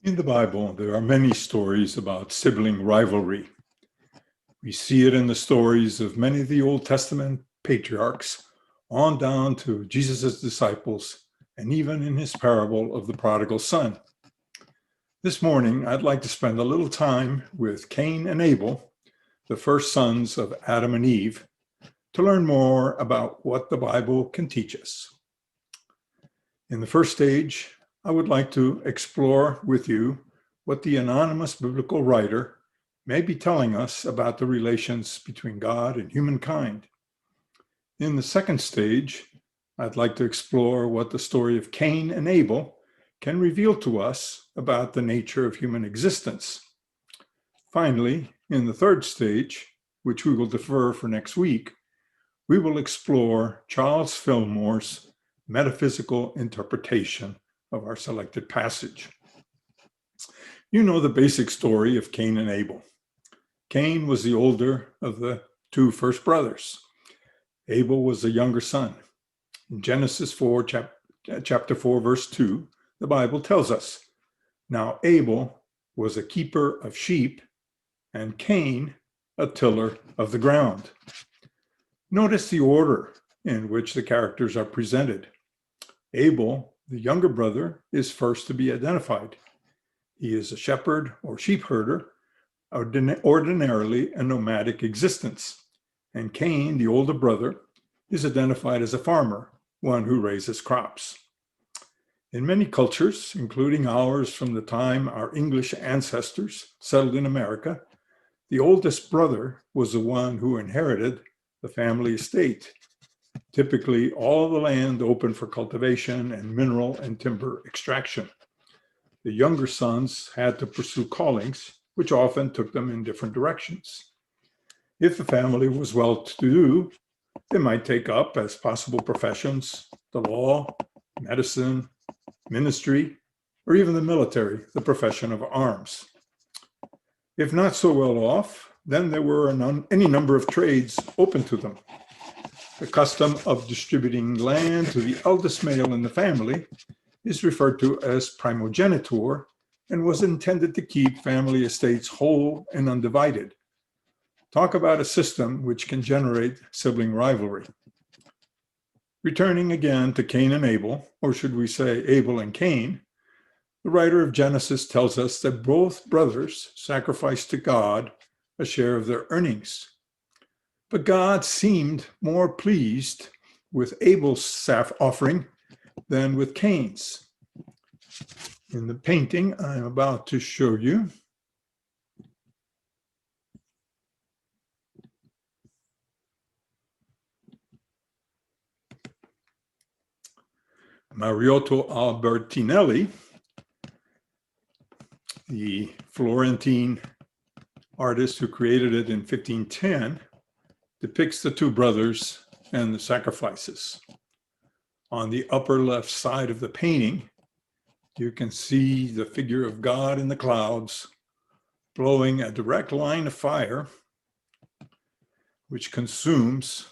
In the Bible, there are many stories about sibling rivalry. We see it in the stories of many of the Old Testament patriarchs, on down to Jesus' disciples, and even in his parable of the prodigal son. This morning, I'd like to spend a little time with Cain and Abel, the first sons of Adam and Eve, to learn more about what the Bible can teach us. In the first stage, I would like to explore with you what the anonymous biblical writer may be telling us about the relations between God and humankind. In the second stage, I'd like to explore what the story of Cain and Abel can reveal to us about the nature of human existence. Finally, in the third stage, which we will defer for next week, we will explore Charles Fillmore's metaphysical interpretation of our selected passage. You know the basic story of Cain and Abel. Cain was the older of the two first brothers. Abel was the younger son. In Genesis 4, chapter 4, verse 2, the Bible tells us, "Now Abel was a keeper of sheep, and Cain a tiller of the ground." Notice the order in which the characters are presented. Abel, the younger brother, is first to be identified. He is a shepherd or sheep herder, ordinarily a nomadic existence. And Cain, the older brother, is identified as a farmer, one who raises crops. In many cultures, including ours from the time our English ancestors settled in America, the oldest brother was the one who inherited the family estate. Typically, all the land open for cultivation and mineral and timber extraction. The younger sons had to pursue callings, which often took them in different directions. If the family was well-to-do, they might take up as possible professions the law, medicine, ministry, or even the military, the profession of arms. If not so well off, then there were any number of trades open to them. The custom of distributing land to the eldest male in the family is referred to as primogeniture and was intended to keep family estates whole and undivided. Talk about a system which can generate sibling rivalry. Returning again to Cain and Abel, or should we say Abel and Cain, the writer of Genesis tells us that both brothers sacrificed to God a share of their earnings. But God seemed more pleased with Abel's offering than with Cain's. In the painting I'm about to show you, Mariotto Albertinelli, the Florentine artist who created it in 1510, depicts the two brothers and the sacrifices. On the upper left side of the painting, you can see the figure of God in the clouds blowing a direct line of fire, which consumes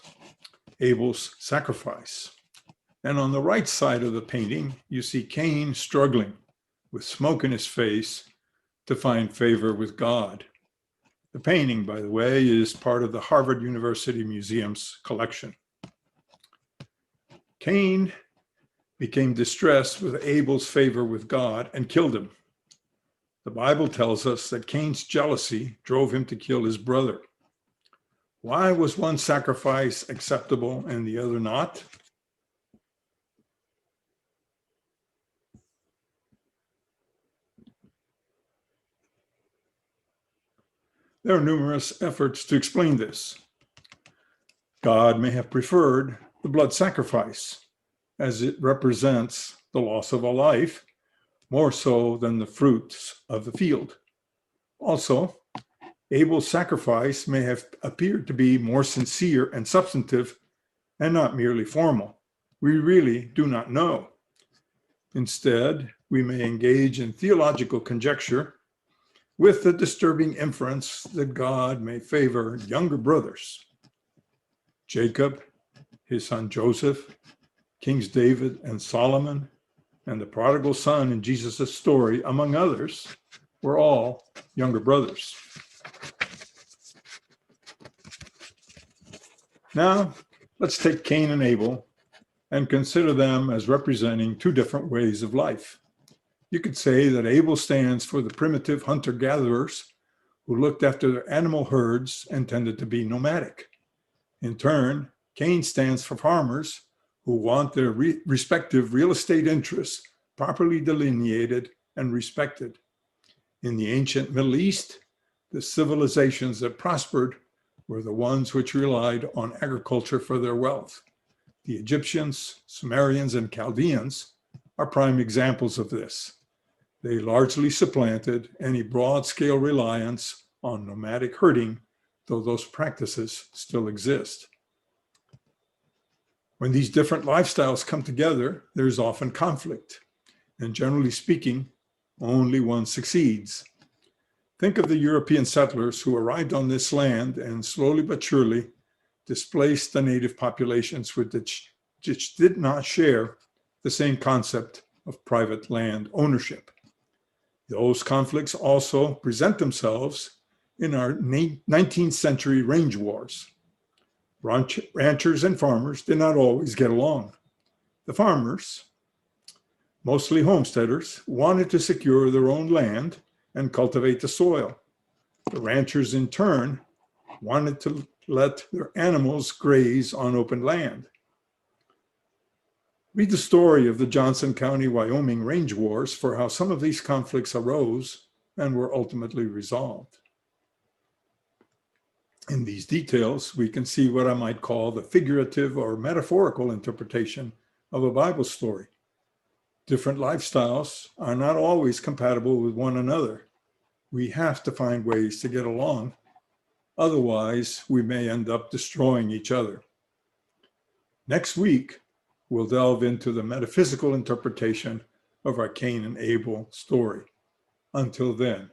Abel's sacrifice. And on the right side of the painting, you see Cain struggling with smoke in his face to find favor with God. The painting, by the way, is part of the Harvard University Museum's collection. Cain became distressed with Abel's favor with God and killed him. The Bible tells us that Cain's jealousy drove him to kill his brother. Why was one sacrifice acceptable and the other not? There are numerous efforts to explain this. God may have preferred the blood sacrifice, as it represents the loss of a life, more so than the fruits of the field. Also, Abel's sacrifice may have appeared to be more sincere and substantive and not merely formal. We really do not know. Instead, we may engage in theological conjecture with the disturbing inference that God may favor younger brothers. Jacob, his son Joseph, Kings David and Solomon, and the prodigal son in Jesus' story, among others, were all younger brothers. Now, let's take Cain and Abel and consider them as representing two different ways of life. You could say that Abel stands for the primitive hunter-gatherers who looked after their animal herds and tended to be nomadic. In turn, Cain stands for farmers who want their respective real estate interests properly delineated and respected. In the ancient Middle East, the civilizations that prospered were the ones which relied on agriculture for their wealth. The Egyptians, Sumerians, and Chaldeans are prime examples of this. They largely supplanted any broad-scale reliance on nomadic herding, though those practices still exist. When these different lifestyles come together, there's often conflict, and generally speaking, only one succeeds. Think of the European settlers who arrived on this land and slowly but surely displaced the native populations which did not share the same concept of private land ownership. Those conflicts also present themselves in our 19th century range wars. Ranchers and farmers did not always get along. The farmers, mostly homesteaders, wanted to secure their own land and cultivate the soil. The ranchers, in turn, wanted to let their animals graze on open land. Read the story of the Johnson County, Wyoming range wars for how some of these conflicts arose and were ultimately resolved. In these details, we can see what I might call the figurative or metaphorical interpretation of a Bible story. Different lifestyles are not always compatible with one another. We have to find ways to get along. Otherwise, we may end up destroying each other. Next week, we'll delve into the metaphysical interpretation of our Cain and Abel story. Until then,